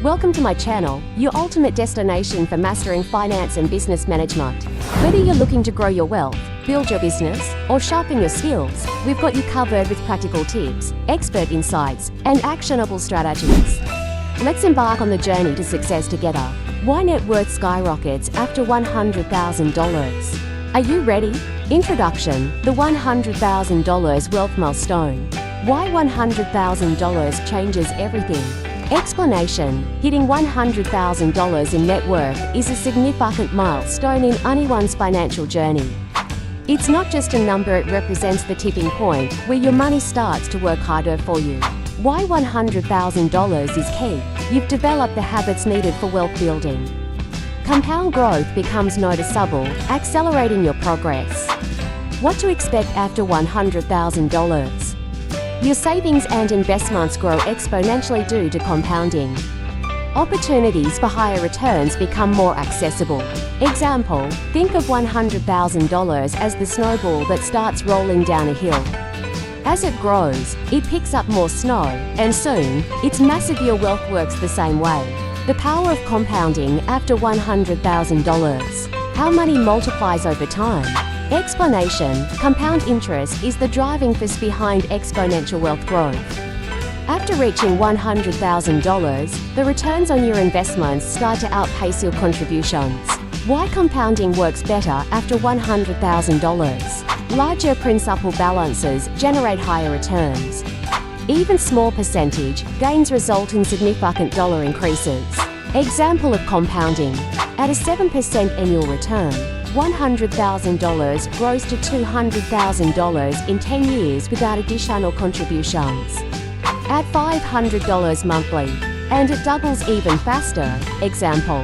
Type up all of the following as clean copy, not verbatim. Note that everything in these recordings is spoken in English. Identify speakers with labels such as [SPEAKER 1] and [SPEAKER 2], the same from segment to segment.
[SPEAKER 1] Welcome to my channel, your ultimate destination for mastering finance and business management. Whether you're looking to grow your wealth, build your business, or sharpen your skills, we've got you covered with practical tips, expert insights, and actionable strategies. Let's embark on the journey to success together. Why net worth skyrockets after $100,000? Are you ready? Introduction: the $100,000 wealth milestone. Why $100,000 changes everything? Explanation: hitting $100,000 in net worth is a significant milestone in anyone's financial journey. It's not just a number, it represents the tipping point where your money starts to work harder for you. Why $100,000 is key? You've developed the habits needed for wealth building. Compound growth becomes noticeable, accelerating your progress. What to expect after $100,000? Your savings and investments grow exponentially due to compounding. Opportunities for higher returns become more accessible. Example: think of $100,000 as the snowball that starts rolling down a hill. As it grows, it picks up more snow, and soon, it's massive. Your wealth works the same way. The power of compounding after $100,000. How money multiplies over time. Explanation: compound interest is the driving force behind exponential wealth growth. After reaching $100,000, the returns on your investments start to outpace your contributions. Why compounding works better after $100,000? Larger principal balances generate higher returns. Even small percentage gains result in significant dollar increases. Example of compounding: at a 7% annual return, $100,000 grows to $200,000 in 10 years without additional contributions. At $500 monthly, and it doubles even faster. Example: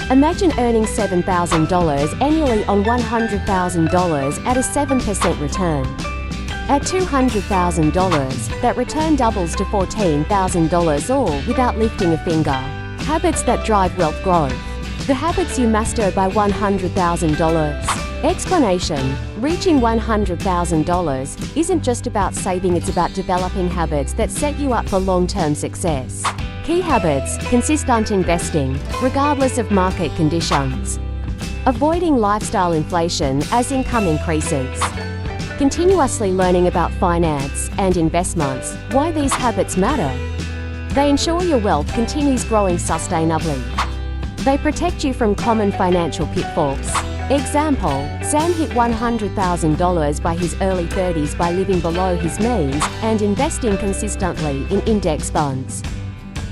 [SPEAKER 1] imagine earning $7,000 annually on $100,000 at a 7% return. At $200,000, that return doubles to $14,000, all without lifting a finger. Habits that drive wealth growth. The habits you master by $100,000. Explanation: reaching $100,000 isn't just about saving, it's about developing habits that set you up for long-term success. Key habits: consistent investing, regardless of market conditions. Avoiding lifestyle inflation as income increases. Continuously learning about finance and investments. Why these habits matter? They ensure your wealth continues growing sustainably. They protect you from common financial pitfalls. Example: Sam hit $100,000 by his early 30s by living below his means and investing consistently in index funds.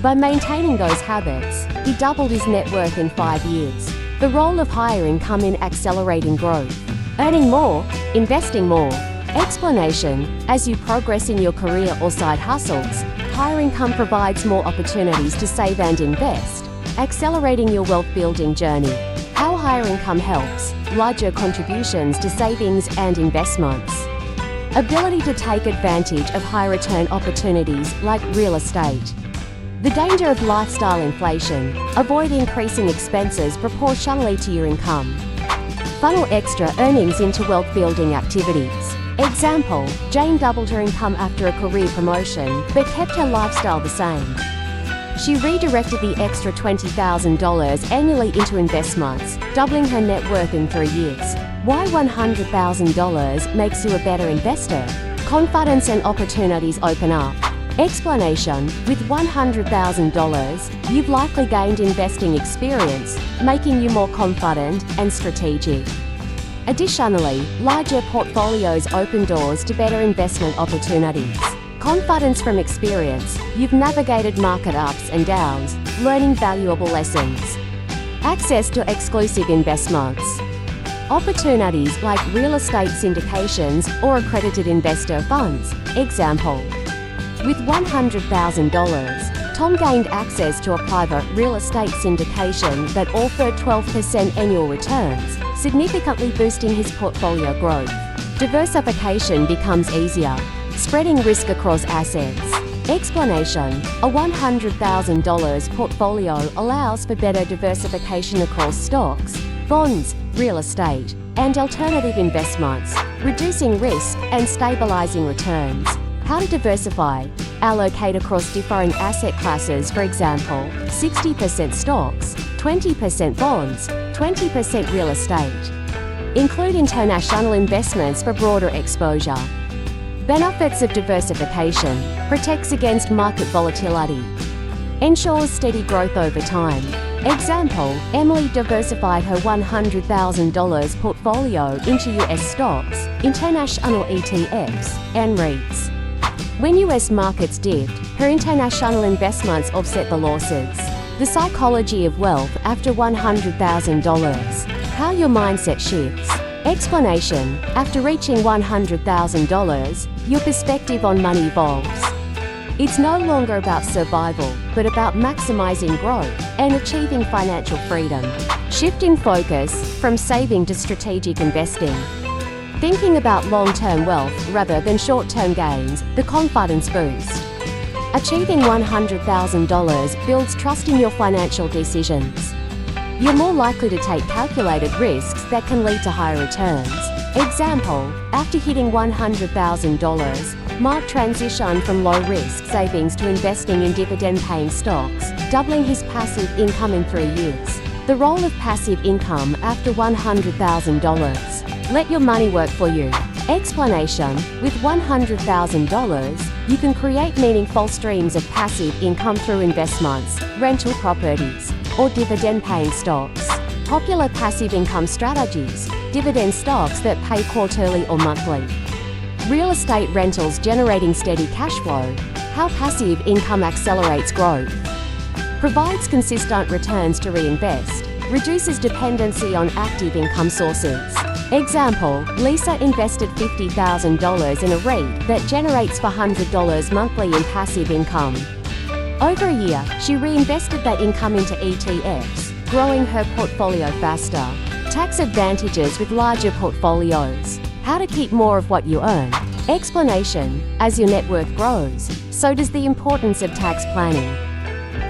[SPEAKER 1] By maintaining those habits, he doubled his net worth in 5 years. The role of higher income in accelerating growth. Earning more, investing more. Explanation: as you progress in your career or side hustles, higher income provides more opportunities to save and invest, accelerating your wealth building journey. How higher income helps: larger contributions to savings and investments. Ability to take advantage of high return opportunities like real estate. The danger of lifestyle inflation: avoid increasing expenses proportionally to your income. Funnel extra earnings into wealth building activities. Example: Jane doubled her income after a career promotion, but kept her lifestyle the same. She redirected the extra $20,000 annually into investments, doubling her net worth in 3 years. Why $100,000 makes you a better investor? Confidence and opportunities open up. Explanation: with $100,000, you've likely gained investing experience, making you more confident and strategic. Additionally, larger portfolios open doors to better investment opportunities. Confidence from experience: you've navigated market ups and downs, learning valuable lessons. Access to exclusive investments. Opportunities like real estate syndications or accredited investor funds. Example: with $100,000, Tom gained access to a private real estate syndication that offered 12% annual returns, significantly boosting his portfolio growth. Diversification becomes easier, spreading risk across assets. Explanation: a $100,000 portfolio allows for better diversification across stocks, bonds, real estate, and alternative investments, reducing risk and stabilizing returns. How to diversify. Allocate across different asset classes, for example, 60% stocks, 20% bonds, 20% real estate. Include international investments for broader exposure. Benefits of diversification. Protects against market volatility. Ensures steady growth over time. Example, Emily diversified her $100,000 portfolio into US stocks, international ETFs, and REITs. When US markets dipped, her international investments offset the losses. The psychology of wealth after $100,000. How your mindset shifts. Explanation. After reaching $100,000, your perspective on money evolves. It's no longer about survival, but about maximizing growth and achieving financial freedom. Shift in focus from saving to strategic investing. Thinking about long-term wealth rather than short-term gains, the confidence boost. Achieving $100,000 builds trust in your financial decisions. You're more likely to take calculated risks that can lead to higher returns. Example, after hitting $100,000, Mark transitioned from low-risk savings to investing in dividend-paying stocks, doubling his passive income in 3 years. The role of passive income after $100,000. Let your money work for you. Explanation. With $100,000, you can create meaningful streams of passive income through investments, rental properties, or dividend-paying stocks. Popular passive income strategies. Dividend stocks that pay quarterly or monthly. Real estate rentals generating steady cash flow. How passive income accelerates growth. Provides consistent returns to reinvest. Reduces dependency on active income sources. Example, Lisa invested $50,000 in a REIT that generates $400 monthly in passive income. Over a year, she reinvested that income into ETFs, growing her portfolio faster. Tax advantages with larger portfolios. How to keep more of what you earn. Explanation. As your net worth grows, so does the importance of tax planning.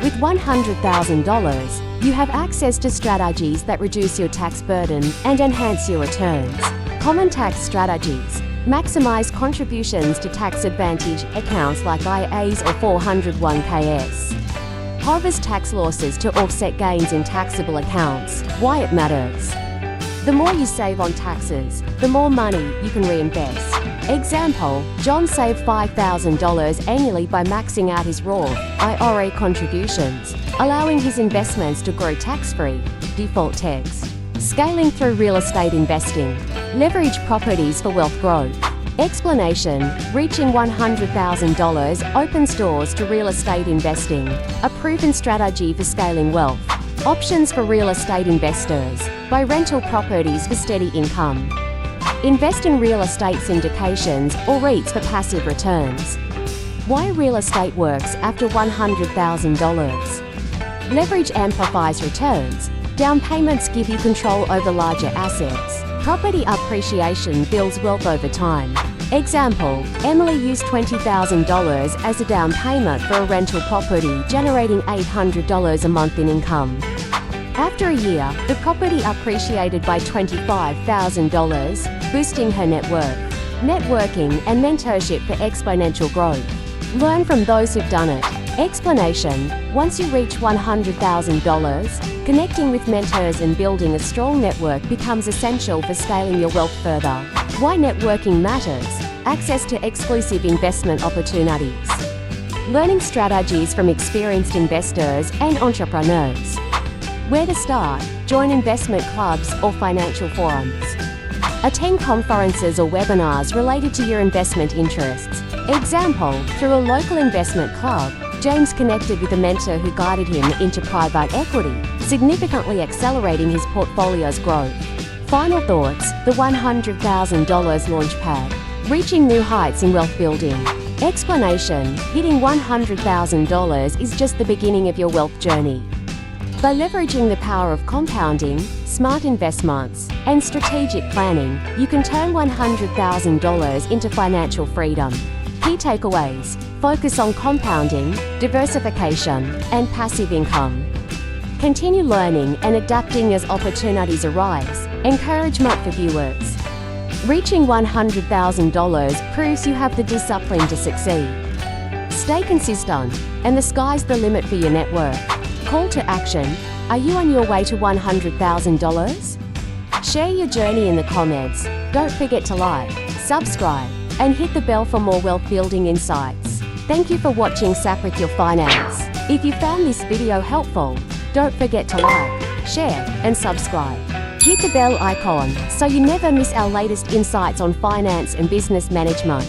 [SPEAKER 1] With $100,000, you have access to strategies that reduce your tax burden and enhance your returns. Common tax strategies. Maximize contributions to tax advantage accounts like IAs or 401ks. Harvest tax losses to offset gains in taxable accounts. Why it matters. The more you save on taxes, the more money you can reinvest. Example, John saved $5,000 annually by maxing out his Roth IRA contributions, allowing his investments to grow tax-free. Default text. Scaling through real estate investing. Leverage properties for wealth growth. Explanation. Reaching $100,000 opens doors to real estate investing, a proven strategy for scaling wealth. Options for real estate investors. Buy rental properties for steady income. Invest in real estate syndications or REITs for passive returns. Why real estate works after $100,000. Leverage amplifies returns. Down payments give you control over larger assets. Property appreciation builds wealth over time. Example, Emily used $20,000 as a down payment for a rental property, generating $800 a month in income. After a year, the property appreciated by $25,000, boosting her net worth. Networking and mentorship for exponential growth. Learn from those who've done it. Explanation. Once you reach $100,000, connecting with mentors and building a strong network becomes essential for scaling your wealth further. Why networking matters. Access to exclusive investment opportunities. Learning strategies from experienced investors and entrepreneurs. Where to start? Join investment clubs or financial forums. Attend conferences or webinars related to your investment interests. Example, through a local investment club, James connected with a mentor who guided him into private equity, significantly accelerating his portfolio's growth. Final thoughts, the $100,000 launchpad. Reaching new heights in wealth building. Explanation, hitting $100,000 is just the beginning of your wealth journey. By leveraging the power of compounding, smart investments, and strategic planning, you can turn $100,000 into financial freedom. Key takeaways: focus on compounding, diversification, and passive income. Continue learning and adapting as opportunities arise. Encouragement for viewers. Reaching $100,000 proves you have the discipline to succeed. Stay consistent, and the sky's the limit for your net worth. Call to action. Are you on your way to $100,000? Share your journey in the comments. Don't forget to like, subscribe, and hit the bell for more wealth building insights. Thank you for watching Sack with Your Finance. If you found this video helpful, don't forget to like, share, and subscribe. Hit the bell icon so you never miss our latest insights on finance and business management.